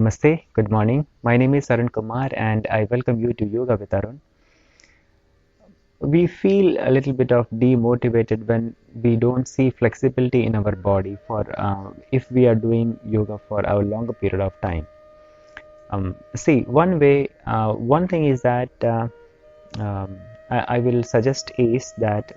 Namaste, good morning. My name is Arun Kumar and I welcome you to Yoga with Arun. We feel a little bit of demotivated when we don't see flexibility in our body for if we are doing yoga for a longer period of time. One thing is that I will suggest is that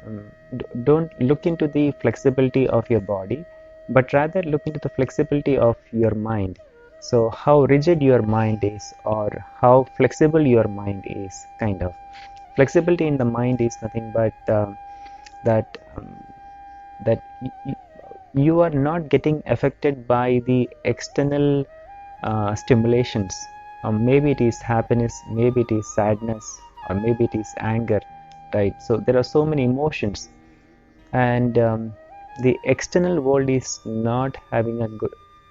don't look into the flexibility of your body, but rather look into the flexibility of your mind. So, how rigid your mind is, or how flexible your mind is, kind of. Flexibility in the mind is nothing but that that you are not getting affected by the external stimulations. Maybe it is happiness, maybe it is sadness, or maybe it is anger, right? So there are so many emotions, and the external world is not having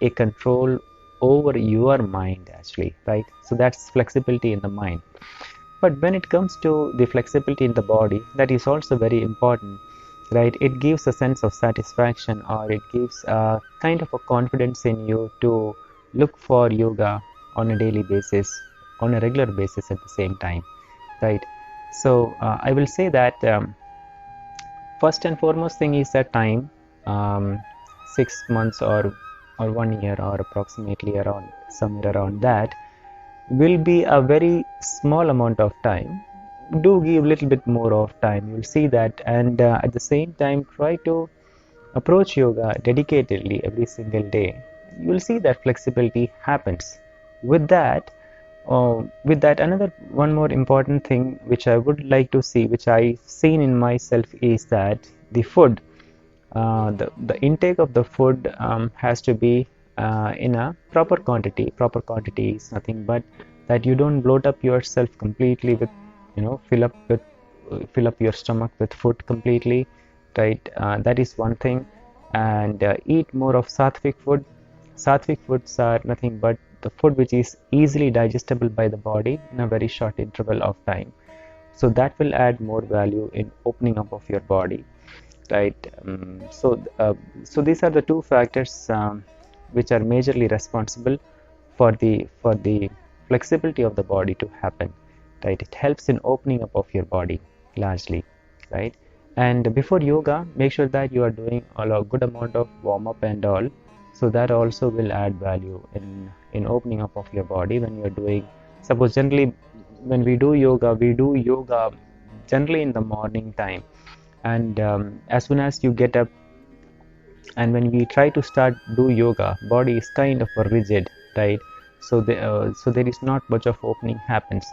a control over your mind, actually, right? So that's flexibility in the mind. But when it comes to the flexibility in the body, that is also very important, right? It gives a sense of satisfaction, or it gives a kind of a confidence in you to look for yoga on a daily basis, on a regular basis at the same time, right? So I will say that first and foremost thing is that time, 6 months or 1 year or approximately around somewhere around that will be a very small amount of time. Do give a little bit more of time, you'll see that, and at the same time try to approach yoga dedicatedly every single day. You'll see that flexibility happens. With that, another one more important thing which I would like to see, which I've seen in myself, is that the food, the intake of the food has to be in a proper quantity. Proper quantity is nothing but that you don't bloat up yourself completely with, fill up your stomach with food completely, right? That is one thing. And eat more of sattvic food. Sattvic foods are nothing but the food which is easily digestible by the body in a very short interval of time. So that will add more value in opening up of your body, right? So these are the two factors which are majorly responsible for the flexibility of the body to happen, right? It helps in opening up of your body largely, right? And before yoga, make sure that you are doing a good amount of warm up and all, so that also will add value in opening up of your body when you are doing. Suppose generally when we do yoga generally in the morning time, and as soon as you get up and when we try to start do yoga, body is kind of rigid, right? So there is not much of opening happens.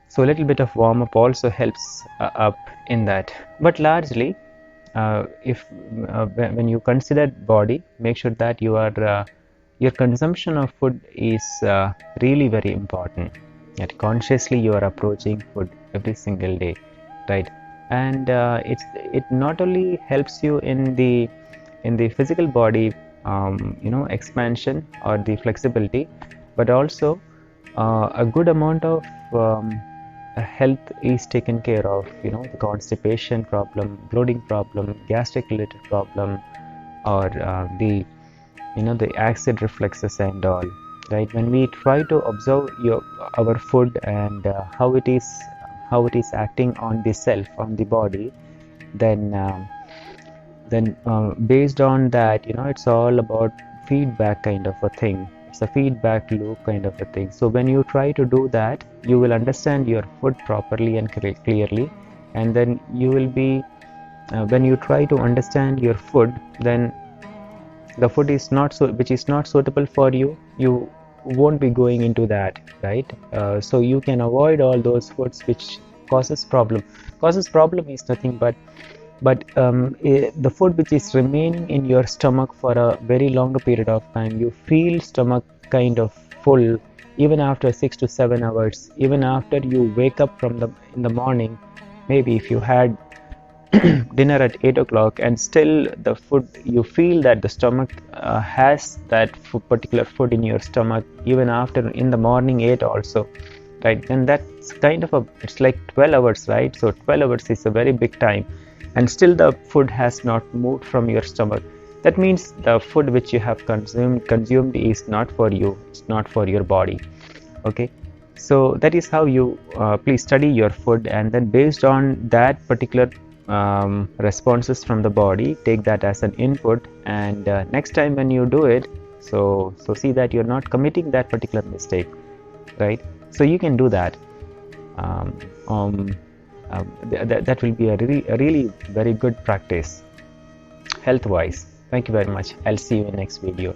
So a little bit of warm up also helps up in that. But largely, if when you consider body, make sure that your consumption of food is really very important. That consciously you are approaching food every single day, right? And it not only helps you in the physical body, expansion or the flexibility, but also a good amount of health is taken care of. The constipation problem, bloating problem, gastric related problem, or the acid reflexes and all, right? When we try to observe our food and how it is acting on the self, on the body, then based on that, it's all about feedback kind of a thing. It's a feedback loop kind of a thing. So when you try to do that, you will understand your food properly and clearly, and then you will be when you try to understand your food, then the food is not which is not suitable for you, you won't be going into that, right? So you can avoid all those foods which causes problem is nothing but the food which is remaining in your stomach for a very longer period of time. You feel stomach kind of full even after 6 to 7 hours, even after you wake up in the morning. Maybe if you had dinner at 8 o'clock and still the food, you feel that the stomach has that particular food in your stomach even after in the morning 8 also, right? Then that's kind of it's like 12 hours, right? So 12 hours is a very big time, and still the food has not moved from your stomach. that means the food which you have consumed is not for you, it's not for your body. Okay, so that is how you please study your food, and then based on that particular responses from the body, take that as an input, and next time when you do it, so see that you're not committing that particular mistake, right? So you can do that. That will be a really very good practice health wise. Thank you very much. I'll see you in next video.